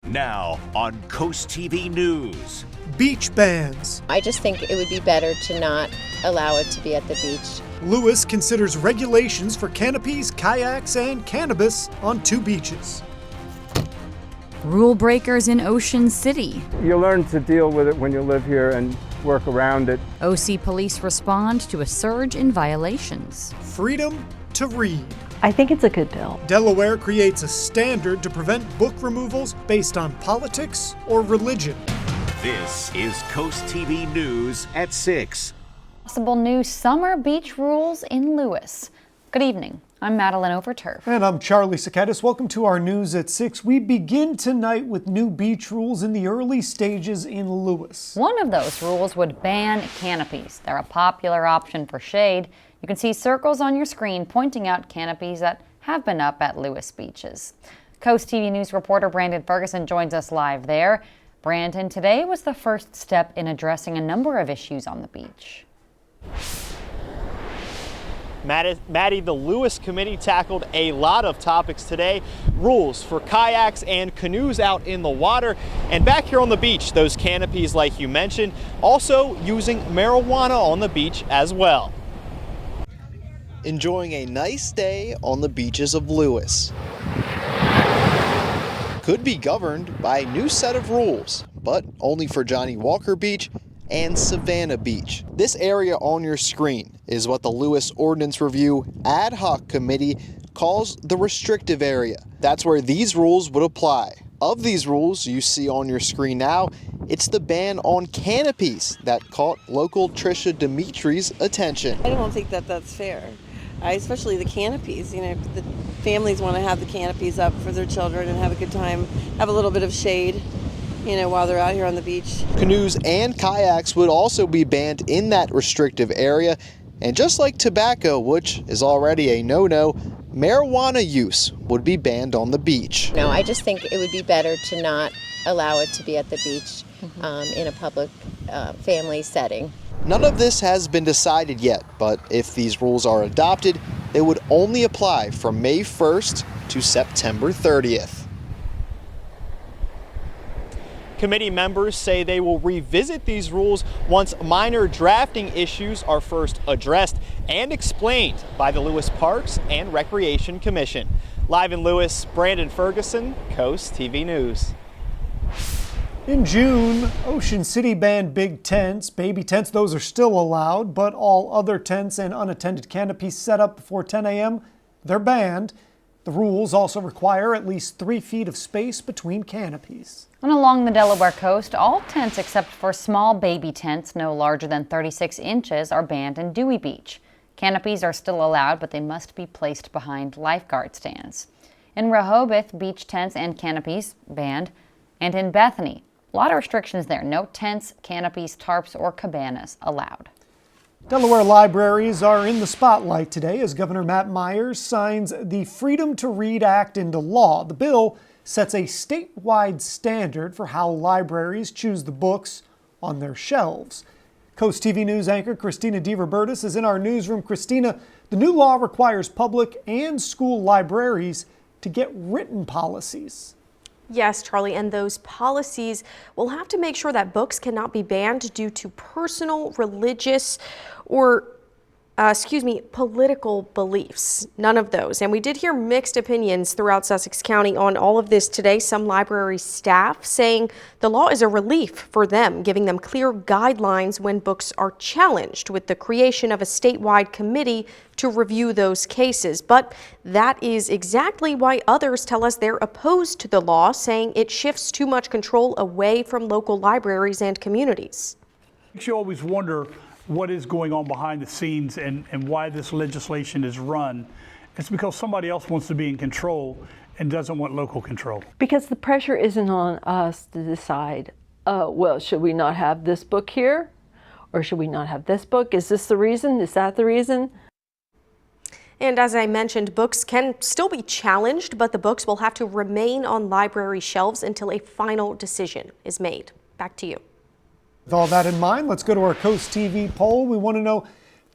Now on CoastTV News. Beach bans. I just think it would be better to not allow it to be at the beach. Lewes considers regulations for canopies, kayaks, and cannabis on 2 beaches. Rule breakers in Ocean City. You learn to deal with it when you live here and work around it. OC police respond to a surge in violations. Freedom to read. I think it's a good bill. Delaware creates a standard to prevent book removals based on politics or religion. This is CoastTV News at 6. Possible new summer beach rules in Lewes. Good evening. I'm Madeline Overturf. And I'm Charlie Saketis. Welcome to our News at 6. We begin tonight with new beach rules in the early stages in Lewes. One of those rules would ban canopies. They're a popular option for shade. You can see circles on your screen pointing out canopies that have been up at Lewes beaches. Coast TV News reporter Brandon Ferguson joins us live there. Brandon, today was the first step in addressing a number of issues on the beach. Maddie, the Lewes committee tackled a lot of topics today. Rules for kayaks and canoes out in the water. And back here on the beach, those canopies like you mentioned, also using marijuana on the beach as well. Enjoying a nice day on the beaches of Lewes. Could be governed by a new set of rules, but only for Johnnie Walker Beach and Savannah Beach. This area on your screen is what the Lewes Ordinance Review Ad Hoc Committee calls the restrictive area. That's where these rules would apply. Of these rules you see on your screen now, it's the ban on canopies that caught local Tricia Dimitri's attention. I don't think that that's fair. Especially the canopies. You know, the families want to have the canopies up for their children and have a good time, have a little bit of shade, you know, while they're out here on the beach. Canoes and kayaks would also be banned in that restrictive area. And just like tobacco, which is already a no-no, marijuana use would be banned on the beach. No, I just think it would be better to not allow it to be at the beach in a public family setting. None of this has been decided yet, but if these rules are adopted, they would only apply from May 1st to September 30th. Committee members say they will revisit these rules once minor drafting issues are first addressed and explained by the Lewes Parks and Recreation Commission. Live in Lewes, Brandon Ferguson, Coast TV News. In June, Ocean City banned big tents. Baby tents, those are still allowed, but all other tents and unattended canopies set up before 10 a.m., they're banned. The rules also require at least 3 feet of space between canopies. And along the Delaware coast, all tents except for small baby tents no larger than 36 inches are banned in Dewey Beach. Canopies are still allowed, but they must be placed behind lifeguard stands. In Rehoboth, beach tents and canopies banned. And in Bethany, a lot of restrictions there. No tents, canopies, tarps, or cabanas allowed. Delaware libraries are in the spotlight today as Governor Matt Myers signs the Freedom to Read Act into law. The bill sets a statewide standard for how libraries choose the books on their shelves. Coast TV News anchor Christina DeRobertis is in our newsroom. Christina, the new law requires public and school libraries to get written policies. Yes, Charlie, and those policies will have to make sure that books cannot be banned due to personal, religious, or political beliefs. None of those. And we did hear mixed opinions throughout Sussex County on all of this today. Some library staff saying the law is a relief for them, giving them clear guidelines when books are challenged, with the creation of a statewide committee to review those cases. But that is exactly why others tell us they're opposed to the law, saying it shifts too much control away from local libraries and communities. Makes you always wonder what is going on behind the scenes and why this legislation is run. It's because somebody else wants to be in control and doesn't want local control. Because the pressure isn't on us to decide, well, should we not have this book here? Or should we not have this book? Is this the reason? Is that the reason? And as I mentioned, books can still be challenged, but the books will have to remain on library shelves until a final decision is made. Back to you. With all that in mind, let's go to our Coast TV poll. We want to know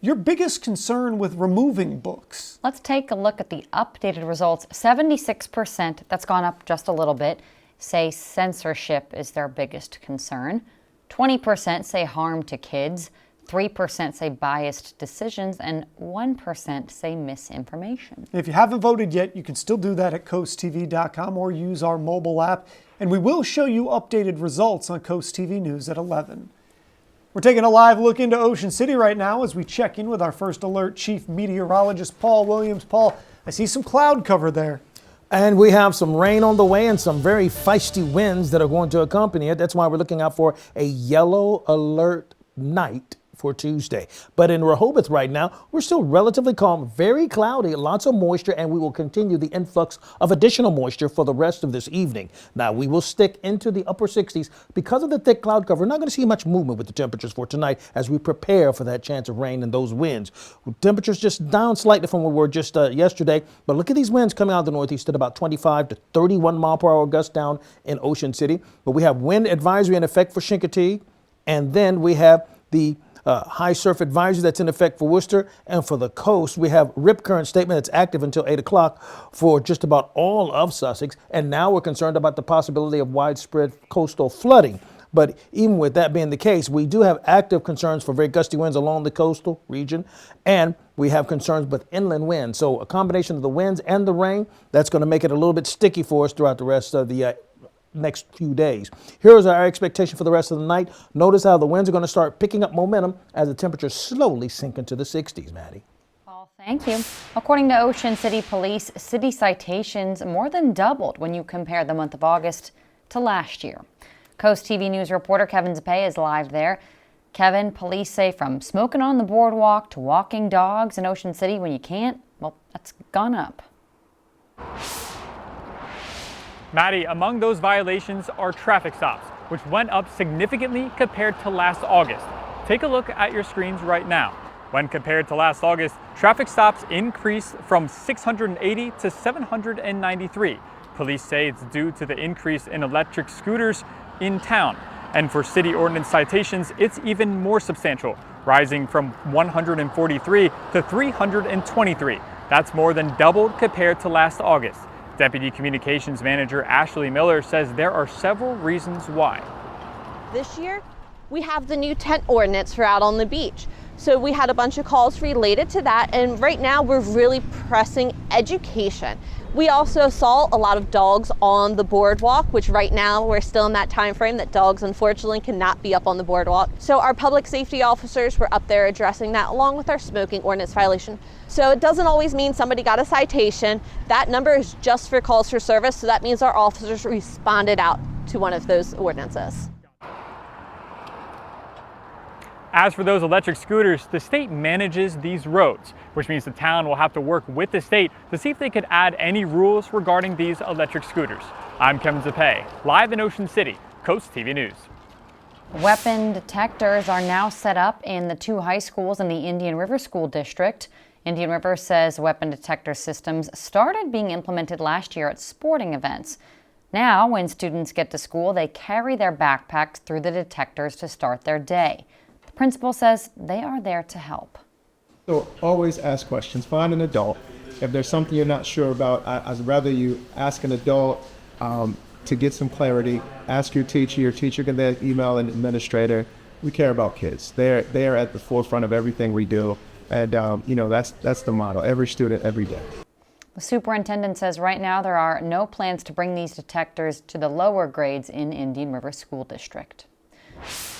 your biggest concern with removing books. Let's take a look at the updated results. 76%, that's gone up just a little bit. say censorship is their biggest concern. 20% say harm to kids. 3% say biased decisions, and 1% say misinformation. If you haven't voted yet, you can still do that at CoastTV.com or use our mobile app. And we will show you updated results on Coast TV News at 11. We're taking a live look into Ocean City right now as we check in with our First Alert Chief Meteorologist, Paul Williams. Paul, I see some cloud cover there. And we have some rain on the way and some very feisty winds that are going to accompany it. That's why we're looking out for a yellow alert night for Tuesday. But in Rehoboth right now, we're still relatively calm, very cloudy, lots of moisture, and we will continue the influx of additional moisture for the rest of this evening. Now, we will stick into the upper 60s. Because of the thick cloud cover, we're not going to see much movement with the temperatures for tonight as we prepare for that chance of rain and those winds. Temperatures just down slightly from where we were just yesterday, but look at these winds coming out of the northeast at about 25 to 31 mile per hour gusts down in Ocean City. But we have wind advisory in effect for Chincoteague, and then we have the high surf advisory that's in effect for Worcester, and for the coast we have rip current statement that's active until 8 o'clock for just about all of Sussex, and now we're concerned about the possibility of widespread coastal flooding. But even with that being the case, we do have active concerns for very gusty winds along the coastal region, and we have concerns with inland winds. So a combination of the winds and the rain, that's going to make it a little bit sticky for us throughout the rest of the next few days. Here's our expectation for the rest of the night. Notice how the winds are going to start picking up momentum as the temperatures slowly sink into the 60s, Maddie. Paul, thank you. According to Ocean City Police, city citations more than doubled when you compare the month of August to last year. Coast TV News reporter Kevin Zapay is live there. Kevin, police say from smoking on the boardwalk to walking dogs in Ocean City when you can't, well, that's gone up. Maddie, among those violations are traffic stops, which went up significantly compared to last August. Take a look at your screens right now. When compared to last August, traffic stops increased from 680 to 793. Police say it's due to the increase in electric scooters in town. And for city ordinance citations, it's even more substantial, rising from 143 to 323. That's more than doubled compared to last August. Deputy Communications Manager Ashley Miller says there are several reasons why. This year, we have the new tent ordinance for out on the beach. So we had a bunch of calls related to that, and right now we're really pressing education. We also saw a lot of dogs on the boardwalk, which right now we're still in that time frame that dogs unfortunately cannot be up on the boardwalk. So our public safety officers were up there addressing that along with our smoking ordinance violation. So it doesn't always mean somebody got a citation. That number is just for calls for service, so that means our officers responded out to one of those ordinances. As for those electric scooters, the state manages these roads, which means the town will have to work with the state to see if they could add any rules regarding these electric scooters. I'm Kevin Zapay, live in Ocean City, Coast TV News. Weapon detectors are now set up in the 2 high schools in the Indian River School District. Indian River says weapon detector systems started being implemented last year at sporting events. Now, when students get to school, they carry their backpacks through the detectors to start their day. The principal says they are there to help. So always ask questions. Find an adult. If there's something you're not sure about, I'd rather you ask an adult to get some clarity. Ask your teacher. Your teacher can then email an administrator. We care about kids. They are at the forefront of everything we do. And, that's the motto. Every student, every day. The superintendent says right now there are no plans to bring these detectors to the lower grades in Indian River School District.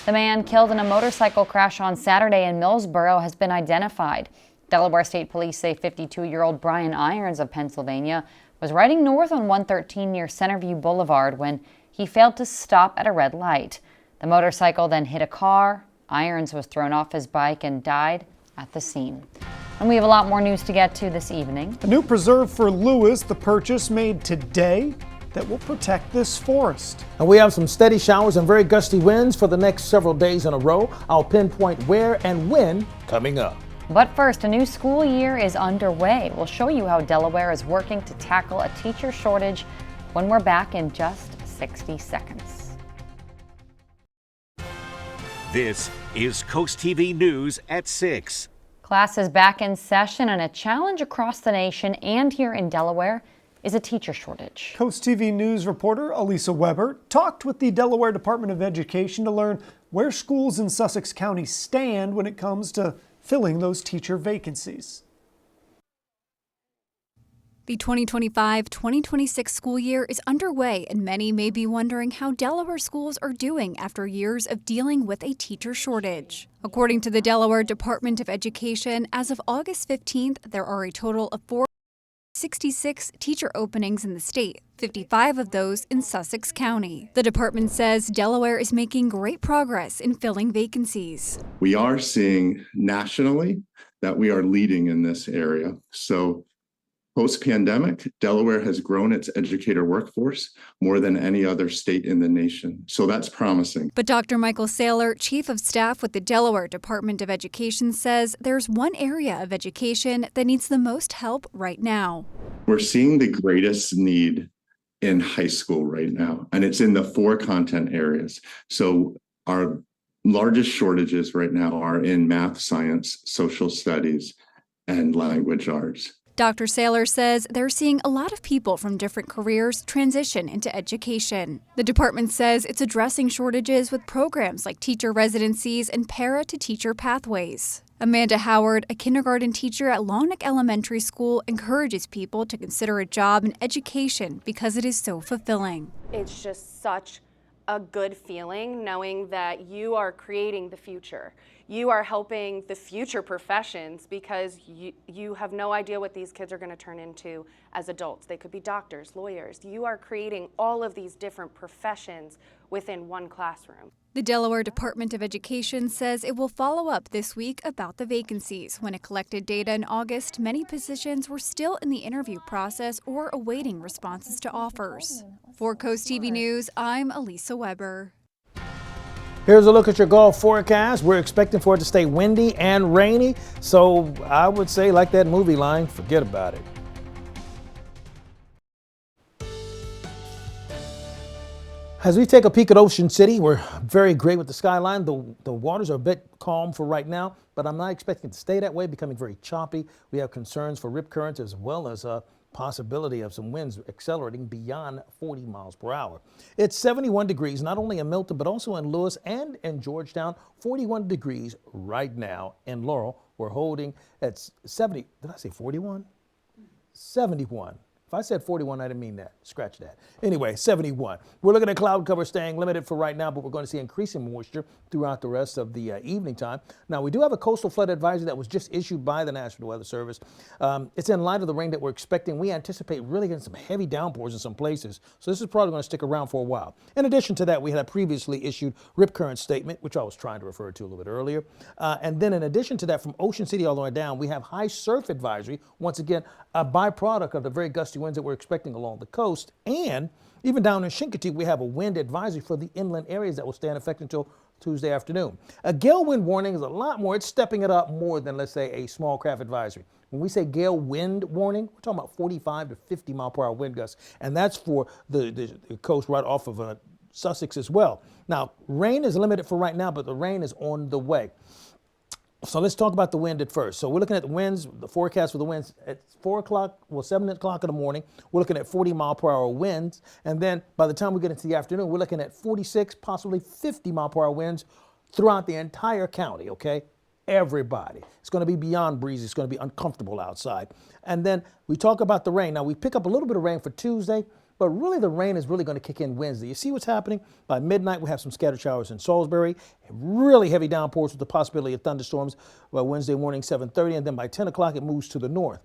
The man killed in a motorcycle crash on Saturday in Millsboro has been identified. Delaware State Police say 52-year-old Brian Irons of Pennsylvania was riding north on 113 near Centerview Boulevard when he failed to stop at a red light. The motorcycle then hit a car. Irons was thrown off his bike and died at the scene. And we have a lot more news to get to this evening. A new preserve for Lewes, the purchase made today, that will protect this forest. And we have some steady showers and very gusty winds for the next several days in a row. I'll pinpoint where and when coming up. But first, a new school year is underway. We'll show you how Delaware is working to tackle a teacher shortage when we're back in just 60 seconds. This is Coast TV News at 6. Class is back in session, and a challenge across the nation and here in Delaware is a teacher shortage. CoastTV News reporter Elisa Weber talked with the Delaware Department of Education to learn where schools in Sussex County stand when it comes to filling those teacher vacancies. The 2025-2026 school year is underway, and many may be wondering how Delaware schools are doing after years of dealing with a teacher shortage. According to the Delaware Department of Education, as of August 15th, there are a total of 466 teacher openings in the state, 55 of those in Sussex County. The department says Delaware is making great progress in filling vacancies. We are seeing nationally that we are leading in this area. So post-pandemic, Delaware has grown its educator workforce more than any other state in the nation. So that's promising. But Dr. Michael Saylor, Chief of Staff with the Delaware Department of Education, says there's one area of education that needs the most help right now. We're seeing the greatest need in high school right now, and it's in the 4 content areas. So our largest shortages right now are in math, science, social studies, and language arts. Dr. Saylor says they're seeing a lot of people from different careers transition into education. The department says it's addressing shortages with programs like teacher residencies and para-to-teacher pathways. Amanda Howard, a kindergarten teacher at Longneck Elementary School, encourages people to consider a job in education because it is so fulfilling. It's just such a good feeling knowing that you are creating the future. You are helping the future professions because you have no idea what these kids are going to turn into as adults. They could be doctors, lawyers. You are creating all of these different professions within one classroom. The Delaware Department of Education says it will follow up this week about the vacancies. When it collected data in August, many positions were still in the interview process or awaiting responses to offers. For CoastTV News, I'm Elisa Weber. Here's a look at your Gulf forecast. We're expecting for it to stay windy and rainy. So I would say, like that movie line, forget about it. As we take a peek at Ocean City, we're very great with the skyline. The waters are a bit calm for right now, but I'm not expecting it to stay that way, becoming very choppy. We have concerns for rip currents as well as a possibility of some winds accelerating beyond 40 miles per hour. It's 71 degrees, not only in Milton, but also in Lewes and in Georgetown. 41 degrees right now in Laurel. We're holding at 70. Did I say 41? 71. If I said 41, I didn't mean that. Scratch that. Anyway, 71. We're looking at cloud cover staying limited for right now, but we're going to see increasing moisture throughout the rest of the evening time. Now, we do have a coastal flood advisory that was just issued by the National Weather Service. It's in light of the rain that we're expecting. We anticipate really getting some heavy downpours in some places, so this is probably going to stick around for a while. In addition to that, we had a previously issued rip current statement, which I was trying to refer to a little bit earlier. And then in addition to that, from Ocean City all the way down, we have high surf advisory. Once again, a byproduct of the very gusty winds that we're expecting along the coast. And even down in Chincoteague, we have a wind advisory for the inland areas that will stay in effect until Tuesday afternoon. A gale wind warning is a lot more. It's stepping it up more than, let's say, a small craft advisory. When we say gale wind warning, we're talking about 45 to 50 mile per hour wind gusts. And that's for the coast right off of Sussex as well. Now, rain is limited for right now, but the rain is on the way. So let's talk about the wind at first. So we're looking at the winds, the forecast for the winds at 4 o'clock, well, 7 o'clock in the morning. We're looking at 40 mile per hour winds. And then by the time we get into the afternoon, we're looking at 46, possibly 50 mile per hour winds throughout the entire county, okay? Everybody. It's going to be beyond breezy. It's going to be uncomfortable outside. And then we talk about the rain. Now, we pick up a little bit of rain for Tuesday, but really the rain is really going to kick in Wednesday. You see what's happening? By midnight, we have some scattered showers in Salisbury, really heavy downpours with the possibility of thunderstorms by Wednesday morning, 7:30, and then by 10 o'clock, it moves to the north.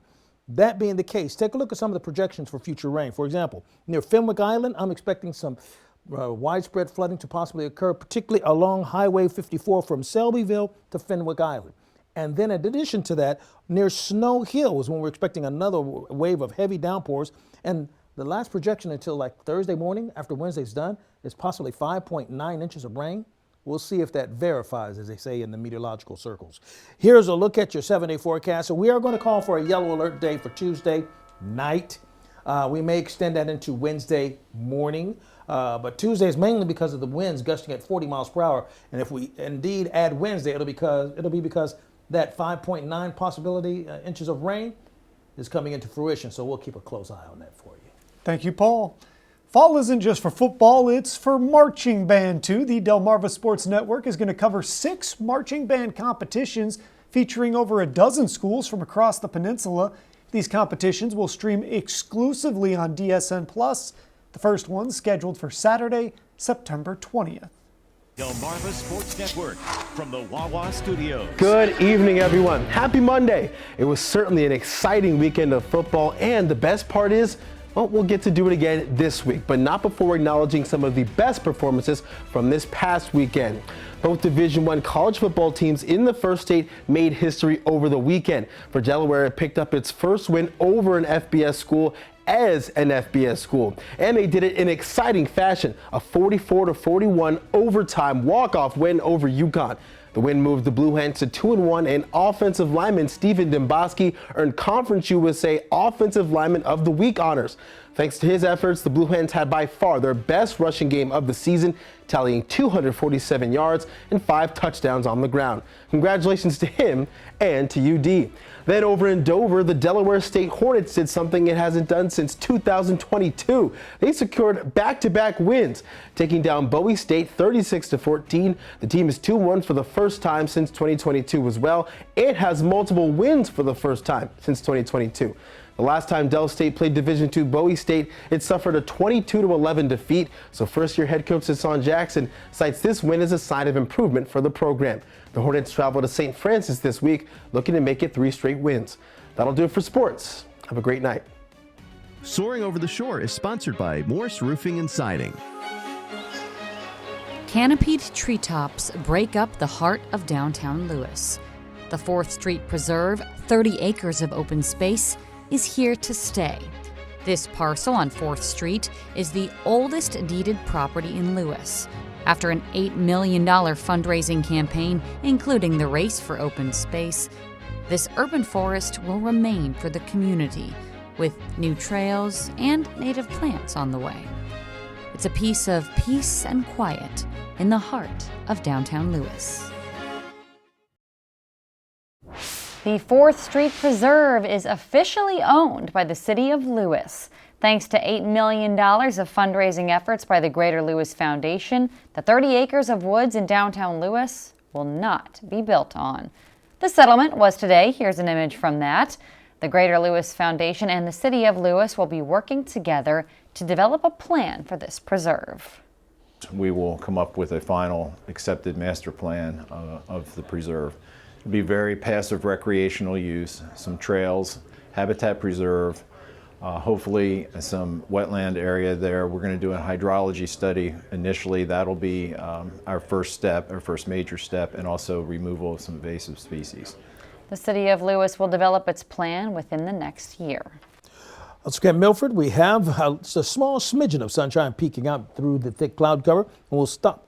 That being the case, take a look at some of the projections for future rain. For example, near Fenwick Island, I'm expecting some widespread flooding to possibly occur, particularly along Highway 54 from Selbyville to Fenwick Island. And then in addition to that, near Snow Hill is when we're expecting another wave of heavy downpours. And the last projection until like Thursday morning after Wednesday's done is possibly 5.9 inches of rain. We'll see if that verifies, as they say in the meteorological circles. Here's a look at your 7-day forecast. So we are going to call for a yellow alert day for Tuesday night. We may extend that into Wednesday morning, but Tuesday is mainly because of the winds gusting at 40 miles per hour. And if we indeed add Wednesday, it'll be because that 5.9 possibility inches of rain is coming into fruition. So we'll keep a close eye on that for you. Thank you, Paul. Fall isn't just for football, it's for marching band too. The Delmarva Sports Network is going to cover 6 marching band competitions featuring over a dozen schools from across the peninsula. These competitions will stream exclusively on DSN+. The first one scheduled for Saturday, September 20th. Delmarva Sports Network from the Wawa Studios. Good evening, everyone. Happy Monday. It was certainly an exciting weekend of football, and the best part is, well, we'll get to do it again this week, but not before acknowledging some of the best performances from this past weekend. Both Division I college football teams in the First State made history over the weekend. For Delaware, it picked up its first win over an FBS school as an FBS school, and they did it in exciting fashion, a 44-41 overtime walk-off win over UConn. The win moved the Blue Hens to 2-1, and offensive lineman Stephen Demboski earned Conference USA Offensive Lineman of the Week honors. Thanks to his efforts, the Blue Hens had by far their best rushing game of the season, tallying 247 yards and 5 touchdowns on the ground. Congratulations to him and to UD. Then over in Dover, the Delaware State Hornets did something it hasn't done since 2022. They secured back-to-back wins, taking down Bowie State 36-14. The team is 2-1 for the first time since 2022 as well. It has multiple wins for the first time since 2022. The last time Del State played Division II Bowie State, it suffered a 22-11 defeat, so first-year head coach Hassan Jackson cites this win as a sign of improvement for the program. The Hornets travel to St. Francis this week, looking to make it 3 straight wins. That'll do it for sports. Have a great night. Soaring Over the Shore is sponsored by Morse Roofing and Siding. Canopied treetops break up the heart of downtown Lewes. The 4th Street Preserve, 30 acres of open space, is here to stay. This parcel on 4th Street is the oldest deeded property in Lewes. After an $8 million fundraising campaign, including the Race for Open Space, this urban forest will remain for the community, with new trails and native plants on the way. It's a piece of peace and quiet in the heart of downtown Lewes. The 4th Street Preserve is officially owned by the City of Lewes. Thanks to $8 million of fundraising efforts by the Greater Lewes Foundation, the 30 acres of woods in downtown Lewes will not be built on. The settlement was today. Here's an image from that. The Greater Lewes Foundation and the City of Lewes will be working together to develop a plan for this preserve. We will come up with a final accepted master plan of the preserve. It'll be very passive recreational use, some trails, habitat preserve, hopefully some wetland area there. We're going to do a hydrology study initially. That'll be our first step, our first major step, and also removal of some invasive species. The City of Lewes will develop its plan within the next year. Let's look at Milford. We have a small smidgen of sunshine peeking out through the thick cloud cover, and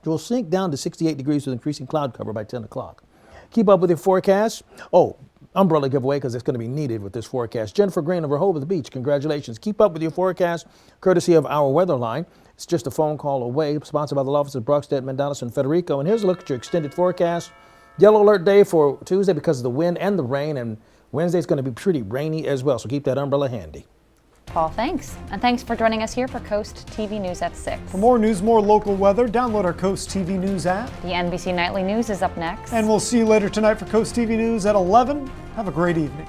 we'll sink down to 68 degrees with increasing cloud cover by 10 o'clock. Keep up with your forecast. Oh, umbrella giveaway because it's going to be needed with this forecast. Jennifer Green of Rehoboth Beach, congratulations. Keep up with your forecast courtesy of our weather line. It's just a phone call away, sponsored by the law offices of Brockstedt, Mendalis, and Federico. And here's a look at your extended forecast. Yellow alert day for Tuesday because of the wind and the rain, and Wednesday's going to be pretty rainy as well, so keep that umbrella handy. Paul, thanks. And thanks for joining us here for Coast TV News at 6. For more news, more local weather, download our Coast TV News app. The NBC Nightly News is up next. And we'll see you later tonight for Coast TV News at 11. Have a great evening.